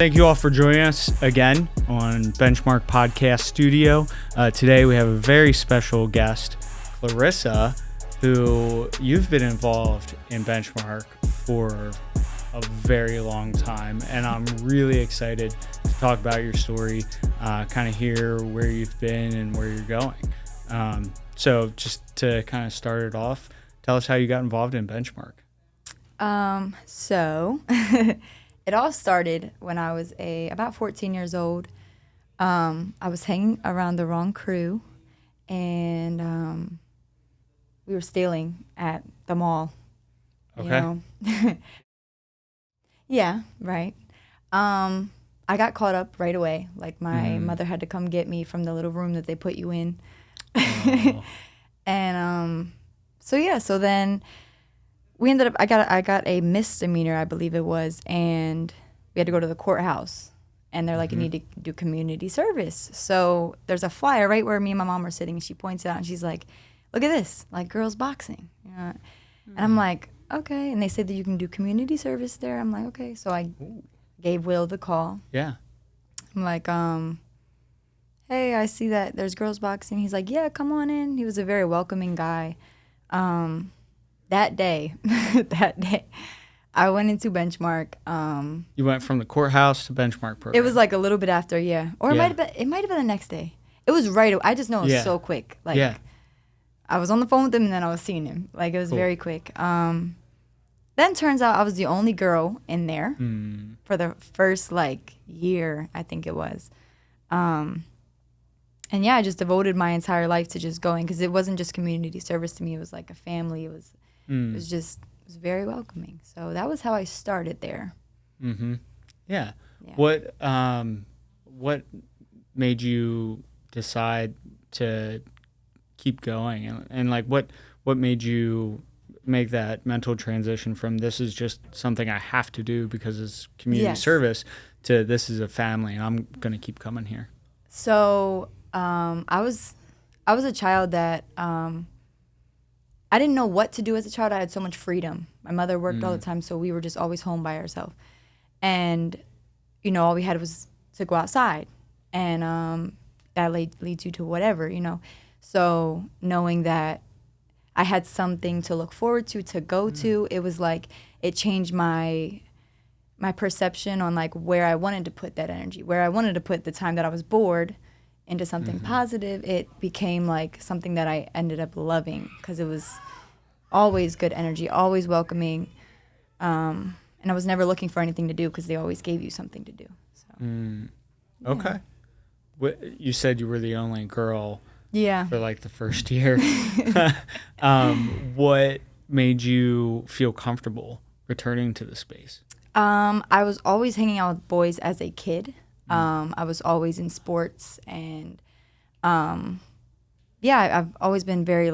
Thank you all for joining us again on Benchmark Podcast Studio. Today we have a very special guest, Clarissa, who you've been involved in Benchmark for a very long time. And I'm really excited to talk about your story, kind of hear where you've been and where you're going. So just to kind of start it off, tell us how you got involved in Benchmark. It all started when I was about 14 years old. I was hanging around the wrong crew, and we were stealing at the mall. Okay. Yeah, right. I got caught up right away. Like, my mother had to come get me from the little room that they put you in. Oh. And so then we ended up, I got a misdemeanor, I believe it was, and we had to go to the courthouse. And they're like, you need to do community service. So there's a flyer right where me and my mom were sitting, and she points it out, and she's like, look at this, like girls boxing. And I'm like, okay. And they said that you can do community service there. I'm like, okay. So I gave Will the call. Yeah. I'm like, hey, I see that there's girls boxing. He's like, yeah, come on in. He was a very welcoming guy. That day, I went into Benchmark. You went from the courthouse to Benchmark program. It was like a little bit after, yeah. Or Yeah. it might have been the next day. It was right. I just know it was Yeah. so quick. Like, Yeah. I was on the phone with him, and then I was seeing him. Like, it was Cool. very quick. Then turns out I was the only girl in there for the first, year, I think it was. And yeah, I just devoted my entire life to just going, because it wasn't just community service to me. It was like a family. It was very welcoming. So that was how I started there. Mm-hmm. Yeah. Yeah. What made you decide to keep going, and like what made you make that mental transition from this is just something I have to do because it's community service to this is a family and I'm gonna keep coming here? So I was a child that I didn't know what to do as a child. I had so much freedom. My mother worked all the time, so we were just always home by ourselves. And, all we had was to go outside. And that leads you to whatever, So knowing that I had something to look forward to go to, it was like it changed my perception on, like, where I wanted to put that energy, where I wanted to put the time that I was bored into something positive. It became like something that I ended up loving because it was always good energy, always welcoming, and I was never looking for anything to do because they always gave you something to do. So, Okay. You said you were the only girl yeah. for like the first year. What made you feel comfortable returning to the space? I was always hanging out with boys as a kid. I was always in sports, and I've always been very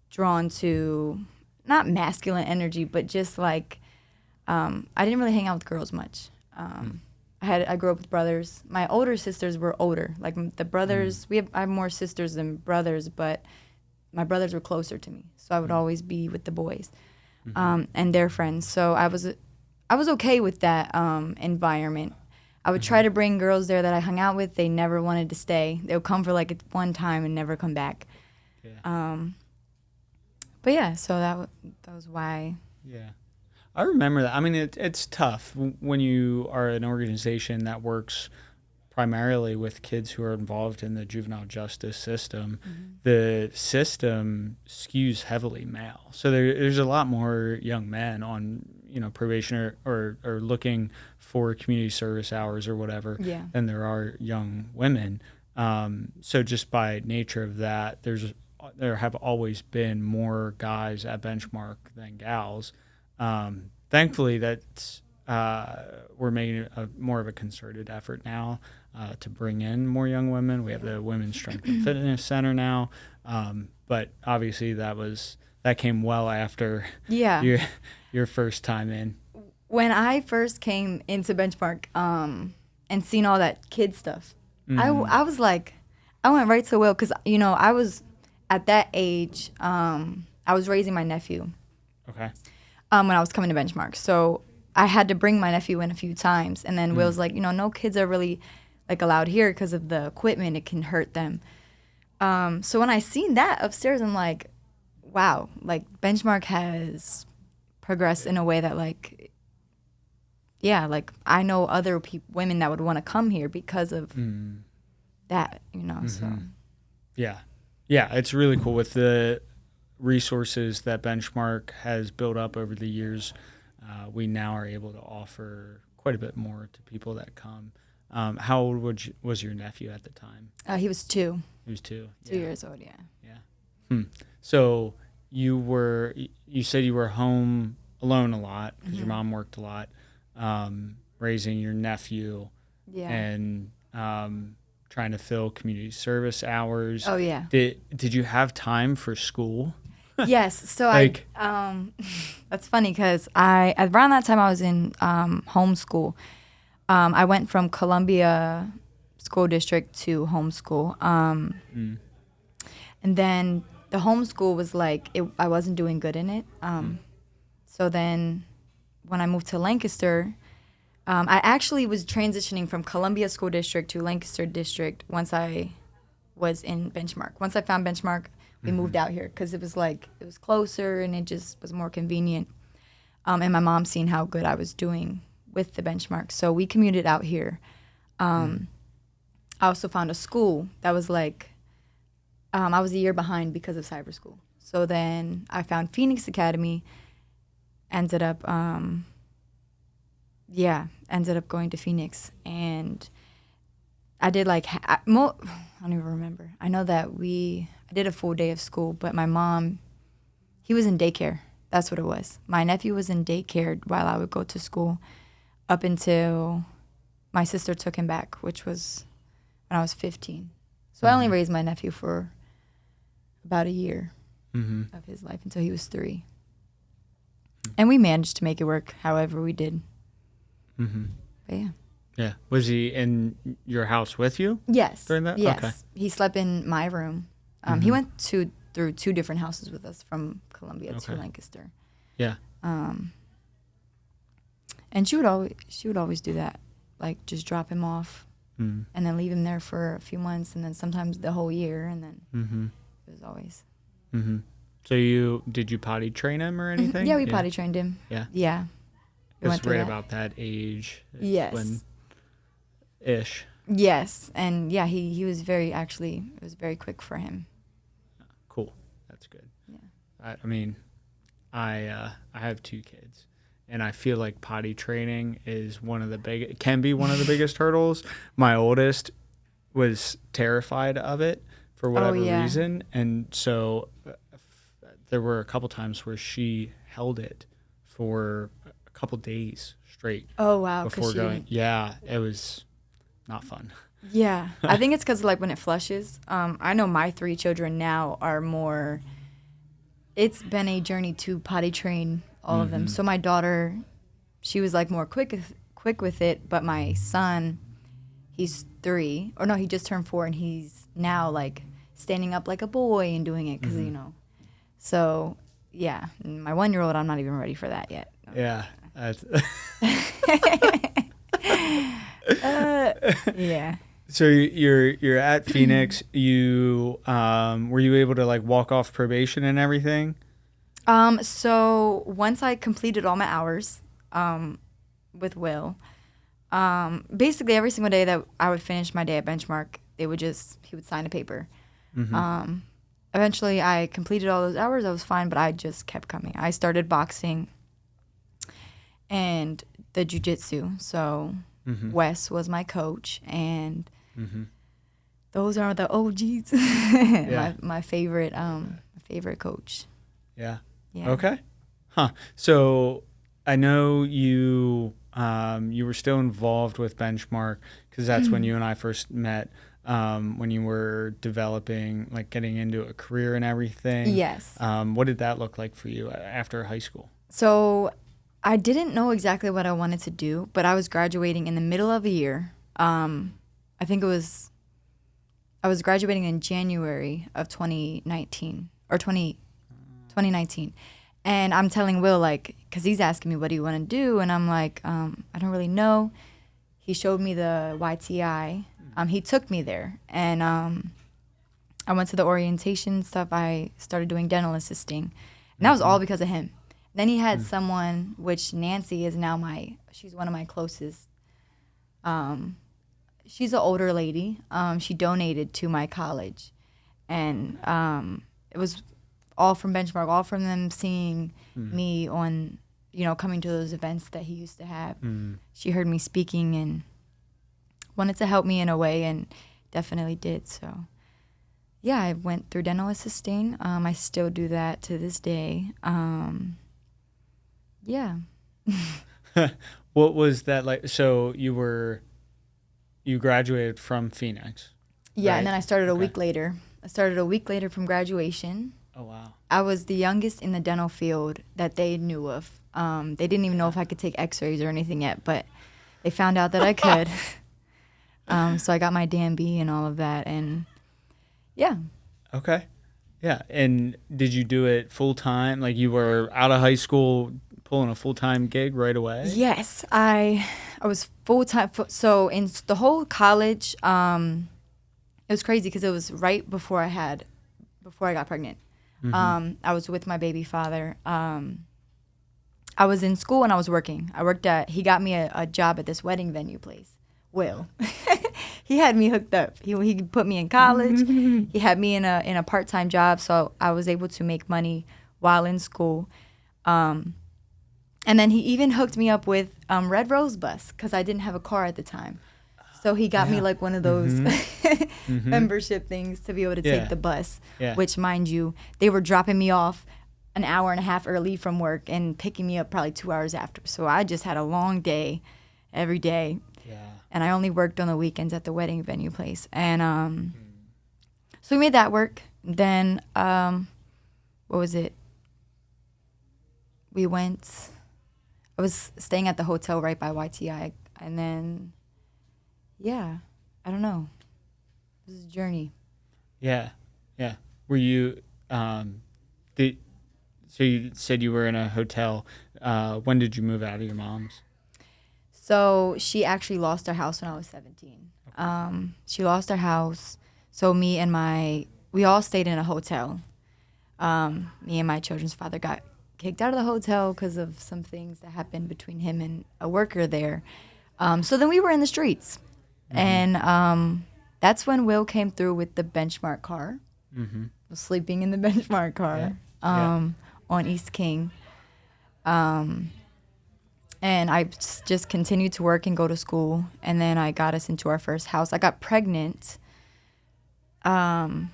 drawn to not masculine energy, but just I didn't really hang out with girls much. I grew up with brothers. My older sisters were older. Like the brothers, I have more sisters than brothers, but my brothers were closer to me, so I would always be with the boys and their friends. So I was okay with that environment. I would try to bring girls there that I hung out with. They never wanted to stay. They would come for one time and never come back. Yeah. But yeah, so that was why. Yeah. I remember that. I mean, it's tough when you are an organization that works primarily with kids who are involved in the juvenile justice system. The system skews heavily male. So there's a lot more young men on, probation or looking for community service hours or whatever than there are young women. So just by nature of that, there have always been more guys at Benchmark than gals. Thankfully, we're making more of a concerted effort now to bring in more young women. We have the Women's Strength and Fitness Center now, but obviously that came well after your first time in. When I first came into Benchmark and seen all that kid stuff, I was like, I went right to Will because I was at that age. I was raising my nephew. Okay. When I was coming to Benchmark. So I had to bring my nephew in a few times, and then Will's like, no kids are really like allowed here because of the equipment. It can hurt them. So when I seen that upstairs, I'm like, wow, like Benchmark has progressed in a way that like, yeah, like I know other women that would want to come here because of that, so. Yeah. It's really cool with the resources that Benchmark has built up over the years. We now are able to offer quite a bit more to people that come. How old was your nephew at the time? He was 2. He was 2. 2 years old, yeah. Yeah. So you said you were home alone a lot because your mom worked a lot, raising your nephew and trying to fill community service hours. Oh, yeah. Did you have time for school? Yes. So like, that's funny because around that time I was in homeschool. I went from Columbia School District to homeschool. And then the homeschool was like, I wasn't doing good in it. So then when I moved to Lancaster, I actually was transitioning from Columbia School District to Lancaster District once I was in Benchmark. Once I found Benchmark, we moved out here because it was closer and it just was more convenient. And my mom seen how good I was doing with the Benchmark. So we commuted out here. I also found a school that was like, I was a year behind because of cyber school. So then I found Phoenix Academy, ended up going to Phoenix. And I did like, I don't even remember. I know that I did a full day of school, but my mom, he was in daycare. That's what it was. My nephew was in daycare while I would go to school up until my sister took him back, which was when I was 15. So I only raised my nephew for about a year of his life until he was 3. And we managed to make it work however we did. But yeah. Yeah. Was he in your house with you? Yes. During that? Yes. Okay. He slept in my room. He went through 2 different houses with us from Columbia to Lancaster. Yeah. And she would always do that, like just drop him off and then leave him there for a few months and then sometimes the whole year and then it was always. So did you potty train him or anything? Yeah, we potty trained him. Yeah. Yeah. It's right about that age. Yes. Ish. Yes, and yeah, it was very quick for him. Cool. That's good. Yeah. I mean, I have 2 kids, and I feel like potty training is can be one of the biggest hurdles. My oldest was terrified of it for whatever reason, and so there were a couple times where she held it for a couple days straight. Oh wow! Before going, yeah, it was not fun. Yeah, I think it's because like when it flushes. I know my 3 children now are more. It's been a journey to potty train all of them. So my daughter, she was like more quick with it, but my son, he's 3, or no, he just turned 4, and he's now like standing up like a boy and doing it because So yeah, my 1-year-old, I'm not even ready for that yet. Yeah. Yeah. So you're at Phoenix. You were you able to like walk off probation and everything? So once I completed all my hours, with Will, basically every single day that I would finish my day at Benchmark, he would sign a paper. Eventually I completed all those hours. I was fine, but I just kept coming. I started boxing and the jiu-jitsu. So Wes was my coach, and those are the OGs. my favorite coach. Yeah. Yeah. Okay. Huh. So I know you were still involved with Benchmark because that's when you and I first met. When you were developing, like getting into a career and everything. Yes. What did that look like for you after high school? So I didn't know exactly what I wanted to do, but I was graduating in the middle of a year. I was graduating in January of 2019. And I'm telling Will, like, because he's asking me, what do you want to do? And I'm like, I don't really know. He showed me the YTI. He took me there. And I went to the orientation stuff. I started doing dental assisting. And that was all because of him. Then he had someone, which Nancy is now she's one of my closest. She's an older lady. She donated to my college. And it was all from Benchmark, all from them seeing me on, coming to those events that he used to have. She heard me speaking and wanted to help me in a way, and definitely did. So, yeah, I went through dental assisting. I still do that to this day. Yeah. What was that like? So you graduated from Phoenix. Yeah, right? and then I started a week later. I started a week later from graduation. Oh, wow. I was the youngest in the dental field that they knew of. They didn't even know if I could take x-rays or anything yet, but they found out that I could. So I got my DMB and all of that, and yeah. Okay. Yeah. And did you do it full time? Like you were out of high school pulling a full-time gig right away? Yes, I was full-time. So in the whole college, it was crazy because it was right before I got pregnant. I was with my baby father. I was in school and I was working. He got me a job at this wedding venue place. Will. He had me hooked up. He put me in college. He had me in a part-time job, so I was able to make money while in school. And then he even hooked me up with Red Rose Bus because I didn't have a car at the time. So he got me like one of those membership things to be able to take the bus, which, mind you, they were dropping me off an hour and a half early from work and picking me up probably 2 hours after. So I just had a long day every day. Yeah. And I only worked on the weekends at the wedding venue place. And so we made that work. Then, what was it? I was staying at the hotel right by YTI. And then, yeah, I don't know. It was a journey. Yeah. Yeah. Were you, so you said you were in a hotel. When did you move out of your mom's? So she actually lost her house when I was 17. She lost her house. So me and we all stayed in a hotel. Me and my children's father got kicked out of the hotel because of some things that happened between him and a worker there. So then we were in the streets. And that's when Will came through with the Benchmark car. Was sleeping in the Benchmark car on East King. And I just continued to work and go to school. And then I got us into our first house. I got pregnant in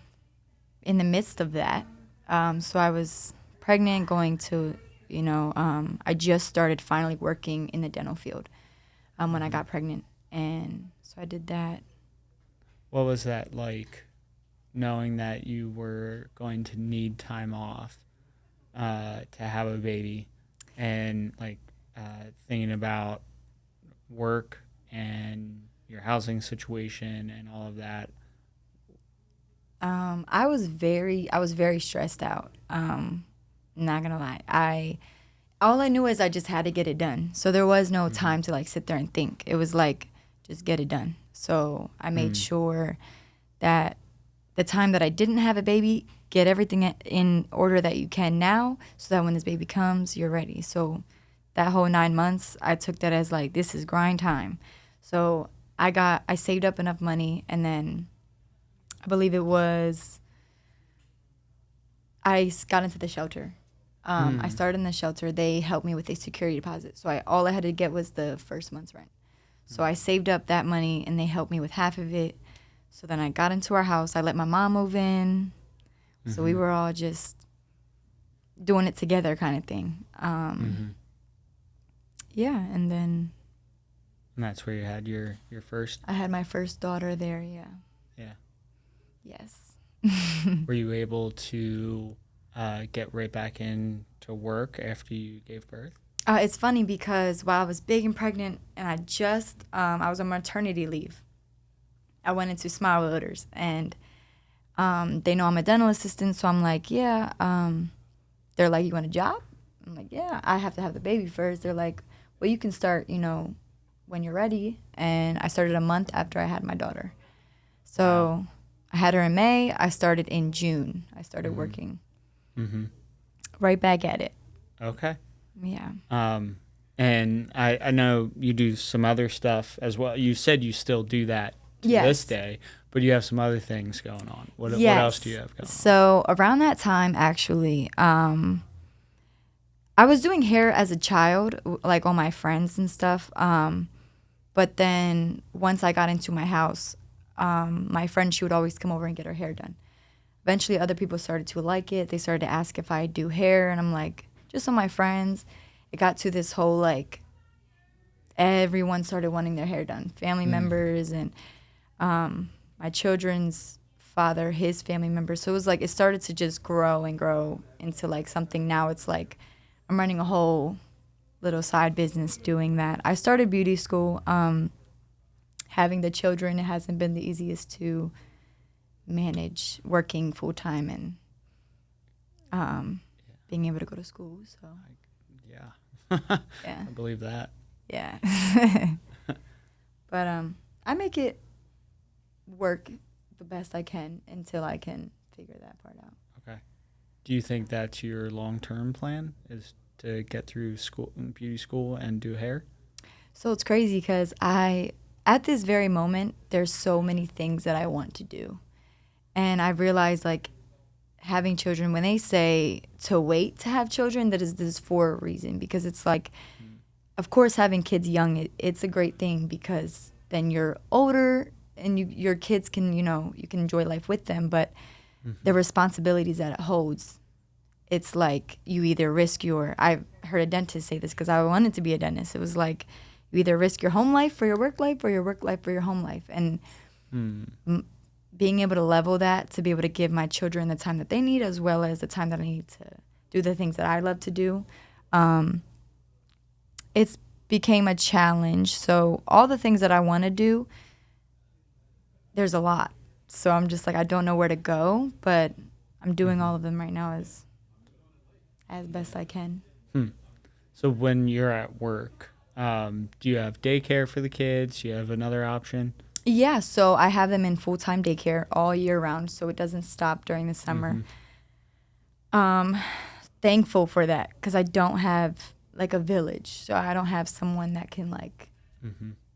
the midst of that. So I was pregnant going to, I just started finally working in the dental field when I got pregnant. And so I did that. What was that like, knowing that you were going to need time off to have a baby, and like thinking about work and your housing situation and all of that? I was very stressed out. Not gonna lie. All I knew is I just had to get it done. So there was no time to like sit there and think. It was like, just get it done. So I made sure that the time that I didn't have a baby, get everything in order that you can now, so that when this baby comes, you're ready. So that whole 9 months, I took that as like, this is grind time. So I saved up enough money, and then I believe it was, I got into the shelter. I started in the shelter. They helped me with a security deposit. So all I had to get was the first month's rent. So I saved up that money, and they helped me with half of it. So then I got into our house. I let my mom move in. So we were all just doing it together kind of thing. Yeah, and then... And that's where you had your first? I had my first daughter there, yeah. Yeah. Yes. Were you able to get right back into work after you gave birth? It's funny because while I was big and pregnant, and I was on maternity leave, I went into Smile Builders, and they know I'm a dental assistant, so I'm like, yeah. They're like, you want a job? I'm like, yeah, I have to have the baby first. They're like, well, you can start, when you're ready. And I started a month after I had my daughter. So Wow. I had her in May. I started in June. I started working Mm-hmm. right back at it. Okay. Yeah. And I know you do some other stuff as well. You said you still do that to this Yes. day, but you have some other things going on. What else do you Yes. have going on? So around that time, actually, I was doing hair as a child, like all my friends and stuff. But then once I got into my house, my friend, she would always come over and get her hair done. Eventually, other people started to like it. They started to ask if I do hair, and I'm like, just on my friends. It got to this whole like, everyone started wanting their hair done. Family members and my children's father, his family members. So it was like it started to just grow and grow into like something. Now it's like I'm running a whole little side business doing that. I started beauty school. Having the children, it hasn't been the easiest to manage working full time and being able to go to school. So Yeah. yeah, I believe that. yeah. But I make it work the best I can until I can figure that part out. Okay. Do you think that's your long-term plan is to get through school, beauty school, and do hair? So it's crazy because at this very moment, there's so many things that I want to do. And I realized like having children, when they say to wait to have children, that is this for a reason, because it's like, of course, having kids young, it's a great thing because then you're older and your kids can, you can enjoy life with them. But the responsibilities that it holds, it's like you either risk I've heard a dentist say this because I wanted to be a dentist. It was like you either risk your home life for your work life or your work life for your home life. And being able to level that, to be able to give my children the time that they need as well as the time that I need to do the things that I love to do, it's became a challenge. So all the things that I want to do, there's a lot. So I'm just like, I don't know where to go, but I'm doing all of them right now as best I can. So when you're at work, do you have daycare for the kids? Do you have another option? Yeah, so I have them in full-time daycare all year round, so it doesn't stop during the summer. Thankful for that because I don't have like a village, so I don't have someone that can like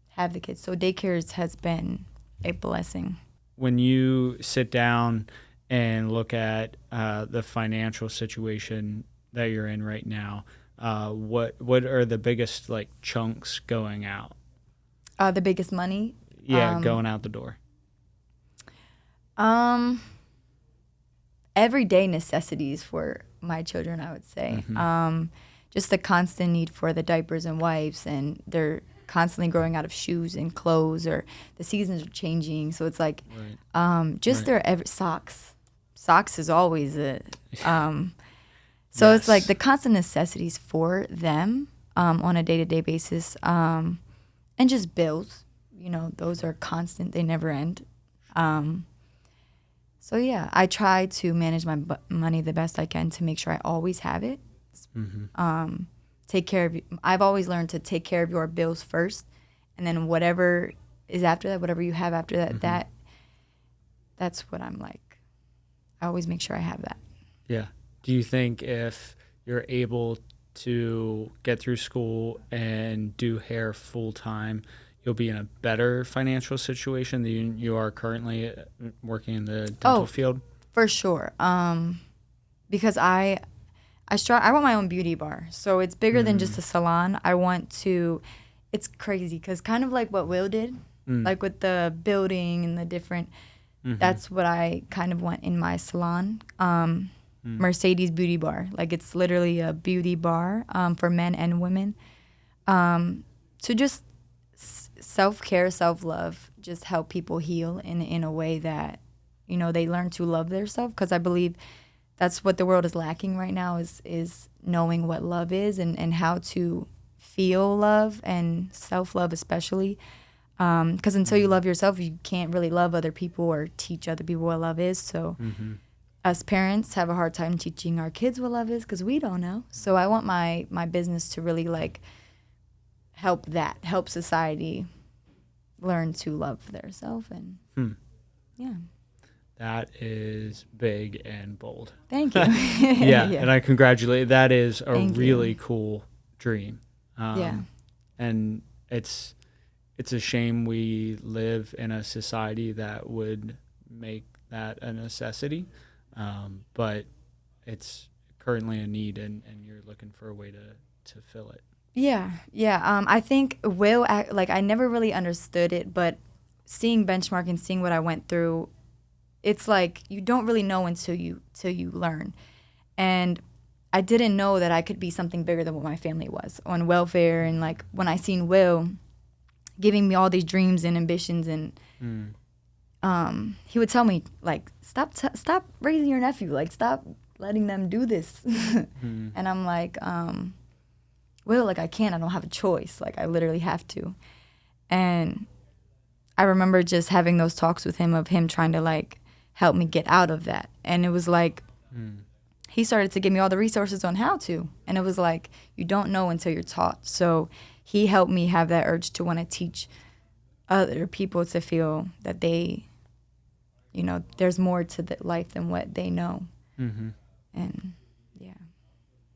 have the kids. So daycare has been a blessing. When you sit down and look at the financial situation that you're in right now, what are the biggest like chunks going out? The biggest money. Yeah, going out the door. Everyday necessities for my children, I would say. Just the constant need for the diapers and wipes, and they're constantly growing out of shoes and clothes, or the seasons are changing. So it's like, their socks. Socks is always it. So it's like the constant necessities for them on a day-to-day basis, and just bills. Those are constant. They never end. So yeah, I try to manage my money the best I can to make sure I always have it. Take care of. I've always learned to take care of your bills first, and then whatever is after that, whatever you have after that, that's what I'm like. I always make sure I have that. Yeah. Do you think if you're able to get through school and do hair full time, you'll be in a better financial situation than you are currently working in the dental field? For sure. Because I want my own beauty bar. So it's bigger than just a salon. It's crazy because kind of like what Will did, like with the building and the different, that's what I kind of want in my salon. Mercedes Beauty Bar. Like it's literally a beauty bar for men and women. To just self-care, self-love, just help people heal in a way that, they learn to love themselves. Because I believe that's what the world is lacking right now is knowing what love is and how to feel love and self-love especially. Because until you love yourself, you can't really love other people or teach other people what love is. So us parents have a hard time teaching our kids what love is because we don't know. So I want my business to really like help society learn to love their self and yeah. That is big and bold. Thank you. Yeah, and I congratulate. That is a Thank really you. cool dream. Yeah. And it's a shame we live in a society that would make that a necessity, but it's currently a need, and you're looking for a way to fill it. Yeah. I think like I never really understood it, but seeing benchmark and seeing what I went through, it's like you don't really know until you learn. And I didn't know that I could be something bigger than what my family was on welfare. And like when I seen Will giving me all these dreams and ambitions, and he would tell me like, stop raising your nephew, like stop letting them do this. And I'm like, Will, like I can't, I don't have a choice, like I literally have to. And I remember just having those talks with him of him trying to like help me get out of that. And it was like he started to give me all the resources on how to. And it was like, you don't know until you're taught. So he helped me have that urge to want to teach other people to feel that they, you know, there's more to the life than what they know. And yeah,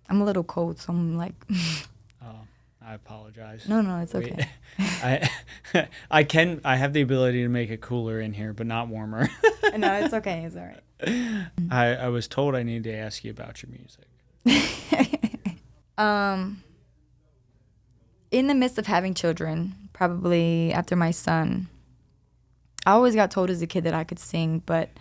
I'm a little cold, so I'm like, I apologize. No, it's okay. I have the ability to make it cooler in here, but not warmer. No, it's okay. It's all right. I was told I needed to ask you about your music. In the midst of having children, probably after my son, I always got told as a kid that I could sing, but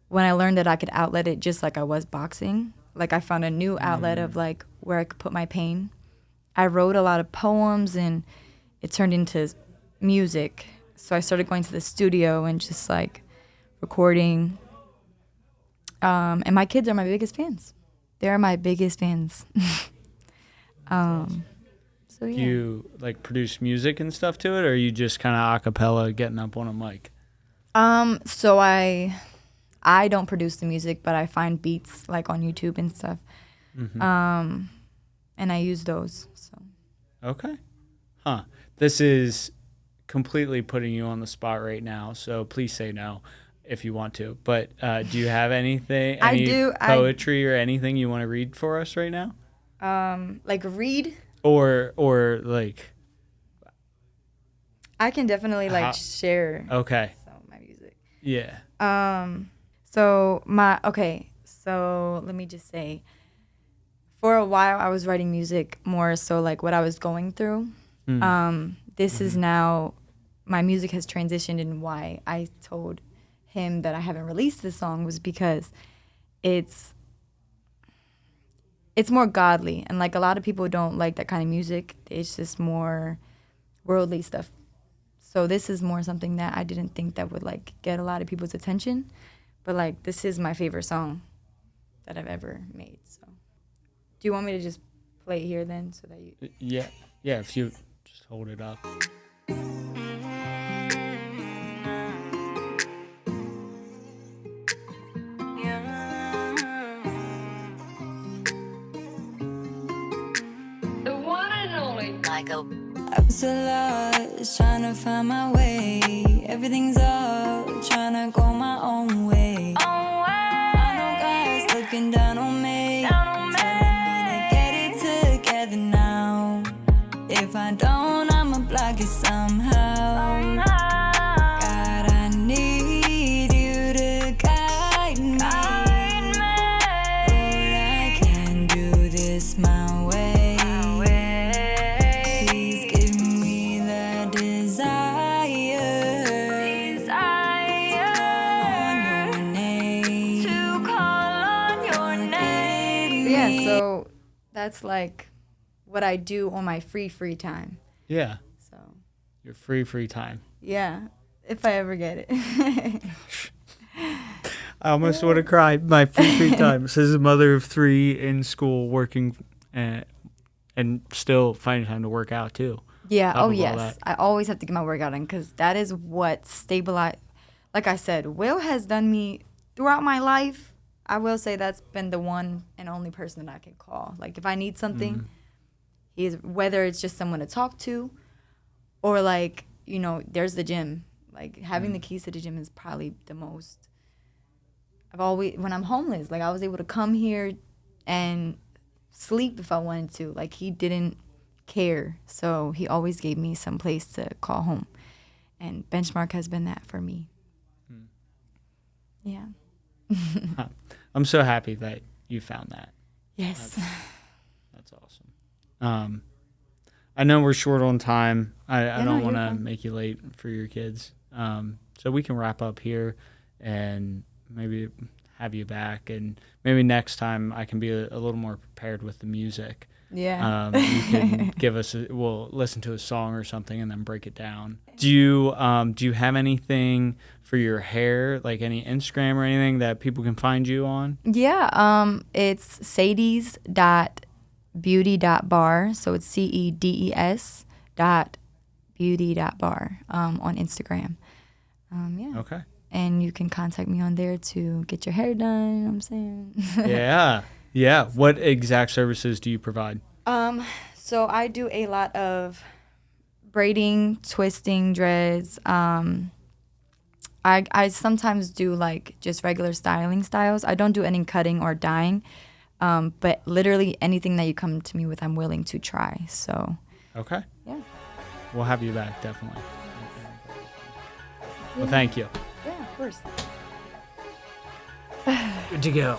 when I learned that I could outlet it just like I was boxing, like I found a new outlet of like where I could put my pain. I wrote a lot of poems and it turned into music. So I started going to the studio and just like recording. And my kids are my biggest fans. They're my biggest fans. So yeah. Do you like produce music and stuff to it, or are you just kind of a cappella getting up on a mic? So I don't produce the music, but I find beats like on YouTube and stuff. And I use those. So. Okay. Huh. This is completely putting you on the spot right now, so please say no if you want to. But do you have anything, poetry or anything you want to read for us right now? Like read? Or like... I can definitely like share some of my music. Yeah. So let me just say, for a while I was writing music more so like what I was going through. This is now, my music has transitioned, and why I told him that I haven't released this song was because it's more godly, and like a lot of people don't like that kind of music. It's just more worldly stuff. So this is more something that I didn't think that would like get a lot of people's attention, but like this is my favorite song that I've ever made. So do you want me to just play it here then, so that you? Yeah, if you just hold it up. I was so lost, trying to find my way. Everything's up, trying to go my own way. I know God's looking down on me, telling me to get it together now. If I don't, I'ma block it somehow. God, I need you to guide me. Lord, I can't do this my way. So that's like what I do on my free time. Yeah. So Your free time. Yeah, if I ever get it. I almost want to cry. My free time. Says a mother of 3 in school, working and still finding time to work out too. Yeah. Oh yes. I always have to get my workout in, because that is what stabilize. Like I said, Will has done me throughout my life. I will say that's been the one and only person that I can call. Like if I need something, he's whether it's just someone to talk to, or like there's the gym. Like having the keys to the gym is probably the most. I've always when I'm homeless, like I was able to come here and sleep if I wanted to. Like he didn't care, so he always gave me some place to call home, and Benchmark has been that for me. Yeah. I'm so happy that you found that. Yes. That's awesome. I know we're short on time. I don't want to make you late for your kids. So we can wrap up here and maybe have you back. And maybe next time I can be a little more prepared with the music. Yeah. You can give us we'll listen to a song or something and then break it down. Do you have anything for your hair, like any Instagram or anything that people can find you on? Yeah. It's Cedis.beauty.bar. So it's CEDES.beauty.bar on Instagram. Yeah. Okay. And you can contact me on there to get your hair done. You know what I'm saying? Yeah. What exact services do you provide? So I do a lot of braiding, twisting, dreads. I sometimes do like just regular styles. I don't do any cutting or dyeing. But literally anything that you come to me with, I'm willing to try. So. Okay. Yeah. We'll have you back, definitely. Well, thank you. Yeah, of course. Good to go.